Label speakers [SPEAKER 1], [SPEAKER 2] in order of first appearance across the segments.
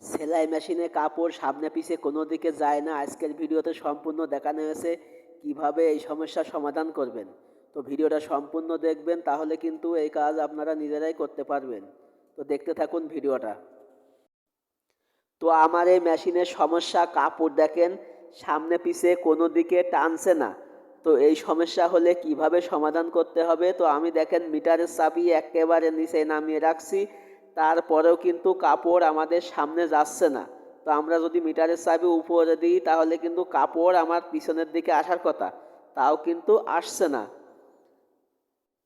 [SPEAKER 1] সেলাই মেশিনে কাপড় সামনে পিছে কোনো দিকে যায় না। আজকের ভিডিওতে সম্পূর্ণ দেখানো হয়েছে কিভাবে এই সমস্যার সমাধান করবেন। তো ভিডিওটা সম্পূর্ণ দেখবেন, তাহলে কিন্তু এই কাজ আপনারা নিজেরাই করতে পারবেন। তো দেখতে থাকুন ভিডিওটা। তো আমার এই মেশিনের সমস্যা, কাপড় দেখেন সামনে পিছে কোনো দিকে টানছে না। তো এই সমস্যা হলে কিভাবে সমাধান করতে হবে, তো আমি দেখেন মিটারের চাবি একেবারে নিচে নামিয়ে রাখছি, তারপরেও কিন্তু কাপড় আমাদের সামনে যাচ্ছে না। তো আমরা যদি মিটারের চাবি উপরে দিই তাহলে কিন্তু কাপড় আমার পিছনের দিকে আসার কথা, তাও কিন্তু আসছে না।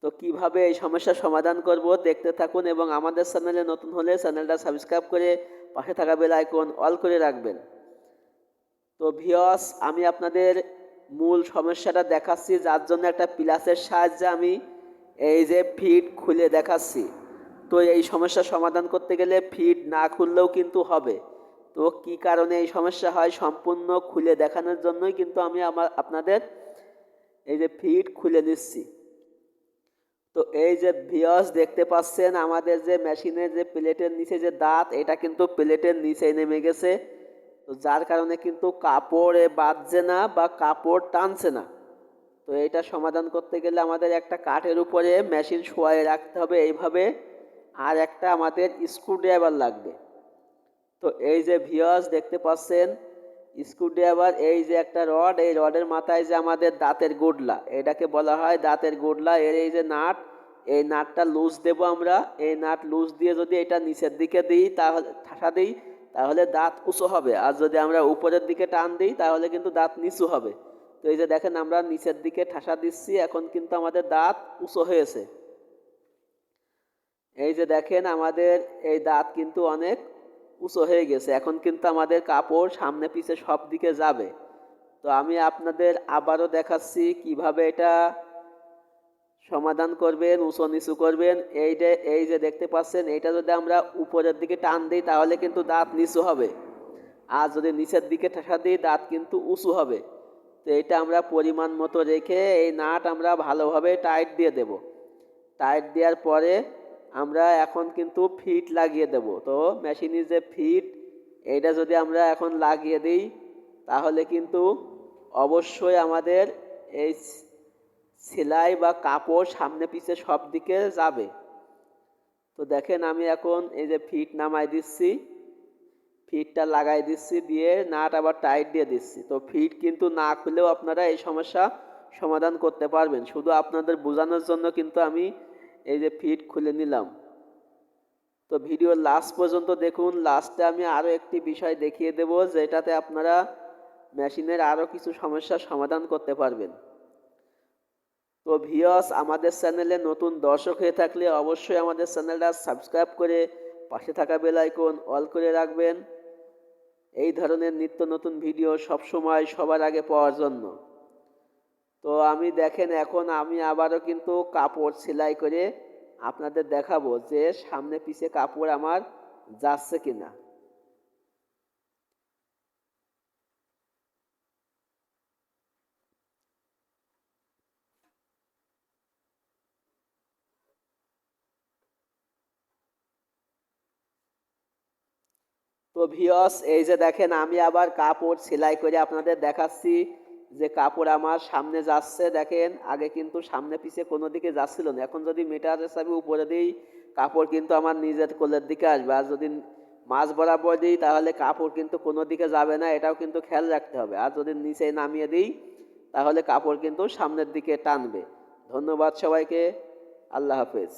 [SPEAKER 1] তো কিভাবে এই সমস্যার সমাধান করব দেখতে থাকুন, এবং আমাদের চ্যানেলে নতুন হলে চ্যানেলটা সাবস্ক্রাইব করে পাশে থাকা বেল আইকন অল করে রাখবেন। তো ভিউয়ার্স, আমি আপনাদের মূল সমস্যাটা দেখাচ্ছি, যার জন্য একটা প্লাসের সাহায্যে আমি এই যে ফিট খুলে দেখাচ্ছি। তো এই সমস্যার সমাধান করতে গেলে ফিট না খুললেও কিন্তু হবে। তো কি কারণে এই সমস্যা হয় সম্পূর্ণ খুলে দেখানোর জন্যই কিন্তু আমি আপনাদের এই যে ফিট খুলে নিচ্ছি। তো এই যে ভিউয়ার্স দেখতে পাচ্ছেন, আমাদের যে মেশিনের যে প্লেটের নিচে যে দাঁত, এটা কিন্তু প্লেটের নিচে নেমে গেছে। তো যার কারণে কিন্তু কাপড়ে বাঁধছে না বা কাপড় টানছে না। তো এটা সমাধান করতে গেলে আমাদের একটা কাঠের উপরে মেশিন শোয়ায়ে রাখতে হবে এইভাবে, আর একটা আমাদের স্ক্রুড্রাইভার লাগবে। তো এই যে ভিউয়ার্স দেখতে পাচ্ছেন স্ক্রুড্রাইভার, এই যে একটা রড, এই রডের মাথায় যে আমাদের দাঁতের গোডলা, এটাকে বলা হয় দাঁতের গোডলা। এর এই যে নাট, এই নাটটা লুজ দেব আমরা। এই নাট লুজ দিয়ে যদি এটা নিচের দিকে দিই, তাহলে ঠাসা দিই, তাহলে দাঁত উঁচু হবে। আর যদি আমরা উপরের দিকে টান দিই তাহলে কিন্তু দাঁত নিচু হবে। তো এই যে দেখেন আমরা নিচের দিকে ঠাসা দিচ্ছি, এখন কিন্তু আমাদের দাঁত উঁচু হয়েছে। এই যে দেখেন আমাদের এই দাঁত কিন্তু অনেক উঁচু হয়ে গেছে। এখন কিন্তু আমাদের কাপড় সামনে পিছে সব দিকে যাবে। তো আমি আপনাদের আবারও দেখাচ্ছি কিভাবে এটা সমাধান করবেন, উঁচু নিচু করবেন। এই যে দেখতে পাচ্ছেন, এটা যদি আমরা উপরের দিকে টান দিই তাহলে কিন্তু দাঁত নিচু হবে, আর যদি নিচের দিকে ঠেসা দিই দাঁত কিন্তু উঁচু হবে। তো এটা আমরা পরিমাণ মতো রেখে এই নাট আমরা ভালোভাবে টাইট দিয়ে দেব। টাইট দেওয়ার পরে আমরা এখন কিন্তু ফিট লাগিয়ে দেব। তো মেশিনের যে ফিট, এইটা যদি আমরা এখন লাগিয়ে দিই তাহলে কিন্তু অবশ্যই আমাদের এই সেলাই বা কাপড় সামনে পিছে সব দিকে যাবে। তো দেখেন আমি এখন এই যে ফিট নামাই দিচ্ছি, ফিটটা লাগাই দিচ্ছি, দিয়ে নাট আবার টাইট দিয়ে দিচ্ছি। তো ফিট কিন্তু না খুলেও আপনারা এই সমস্যা সমাধান করতে পারবেন। শুধু আপনাদের বোঝানোর জন্য কিন্তু আমি এই যে ফিট খুলে নিলাম। তো ভিডিও লাস্ট পর্যন্ত দেখুন। লাস্টে আমি আরও একটি বিষয় দেখিয়ে দেব, যেটাতে আপনারা মেশিনের আরও কিছু সমস্যার সমাধান করতে পারবেন। তো ভিউয়ার্স, আমাদের চ্যানেলে নতুন দর্শক হয়ে থাকলে অবশ্যই আমাদের চ্যানেলটা সাবস্ক্রাইব করে পাশে থাকা বেল আইকন অল করে রাখবেন, এই ধরনের নিত্য নতুন ভিডিও সবসময় সবার আগে পাওয়ার জন্য। তো আমি দেখেন এখন আমি আবারও কিন্তু কাপড় সেলাই করে আপনাদের দেখাবো যে সামনে পিছে কাপড় আমার যাচ্ছে কিনা। তো ভিউয়ার্স, এই যে দেখেন আমি আবার কাপড় সেলাই করে আপনাদের দেখাচ্ছি যে কাপড় আমার সামনে যাচ্ছে। দেখেন আগে কিন্তু সামনে পিছে কোনো দিকে যাচ্ছিল না, এখন যদি মিটারের চাবি উপরে দিই কাপড় কিন্তু আমার নিজের কোলের দিকে আসবে, আর যদি মাঝ বরাবর দিই তাহলে কাপড় কিন্তু কোনো দিকে যাবে না, এটাও কিন্তু খেয়াল রাখতে হবে। আর যদি নিচে নামিয়ে দিই তাহলে কাপড় কিন্তু সামনের দিকে টানবে। ধন্যবাদ সবাইকে, আল্লাহ হাফেজ।